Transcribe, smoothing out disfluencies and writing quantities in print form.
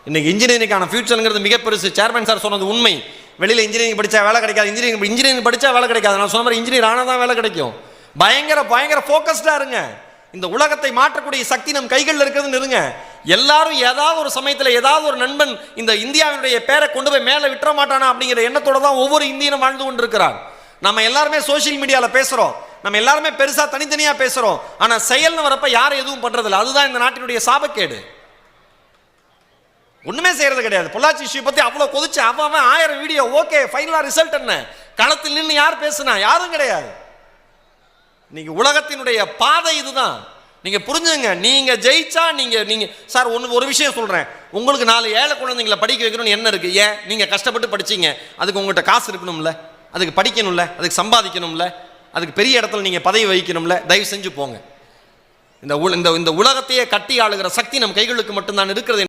இன்னைக்கு இன்ஜினியரிங்கான ஃபியூச்சருங்கிறது மிக பெருசு. சேர்மன் சார் சொன்னது உண்மை. வெளியில் இன்ஜினியரிங் படித்தா வேலை கிடைக்காது, இன்ஜினியரிங் படித்தா வேலை கிடைக்காது. நான் சொன்ன மாதிரி இன்ஜினியர் ஆனால் தான் வேலை கிடைக்கும். பயங்கர ஃபோக்கஸ்டாக இருங்க. இந்த உலகத்தை மாற்றக்கூடிய சக்தி நம் கைகளில் இருக்கிறதுன்னு இருங்க. எல்லாரும் ஏதாவது ஒரு சமயத்தில் ஏதாவது ஒரு நண்பன் இந்த இந்தியாவினுடைய பேரை கொண்டு போய் மேலே விட்டுற மாட்டானா அப்படிங்கிற எண்ணத்தோட தான் ஒவ்வொரு இந்தியனும் வாழ்ந்து கொண்டிருக்கிறார். நம்ம எல்லாருமே சோசியல் மீடியாவில் பேசுகிறோம், நம்ம எல்லாருமே பெருசாக தனித்தனியாக பேசுகிறோம். ஆனால் செயல்னு வரப்ப யாரும் எதுவும் பண்ணுறதில்ல. அதுதான் இந்த நாட்டினுடைய சாபக்கேடு. ஒண்ணுமே செய்யறது கிடையாது. பொள்ளாச்சி இஷ்யூ பத்தி அவ்வளவு கொதிச்சு அவன் 1000 வீடியோ, ஓகே ஃபைனலா ரிசல்ட் என்ன? களத்தில் நின்று யார் பேசுனா? யாரும் கிடையாது. நீங்க உலகத்தினுடைய பாதை இதுதான். நீங்க புரிஞ்சுங்க. நீங்க ஜெயிச்சா நீங்க சார் ஒரு விஷயம் சொல்றேன். உங்களுக்கு 4 ஏழை குழந்தைங்களை படிக்க வைக்கணும்னு என்ன இருக்கு? ஏன்? நீங்க கஷ்டப்பட்டு படிச்சீங்க, அதுக்கு உங்கள்கிட்ட காசு இருக்கணும்ல, அதுக்கு படிக்கணும்ல, அதுக்கு சம்பாதிக்கணும்ல, அதுக்கு பெரிய இடத்துல நீங்க பதவி வகிக்கணும்ல. தயவு செஞ்சு போங்க. இந்த உலகத்தையே கட்டி ஆளுகிற சக்தி நம் கைகளுக்கு மட்டும்தான் இருக்கிறது.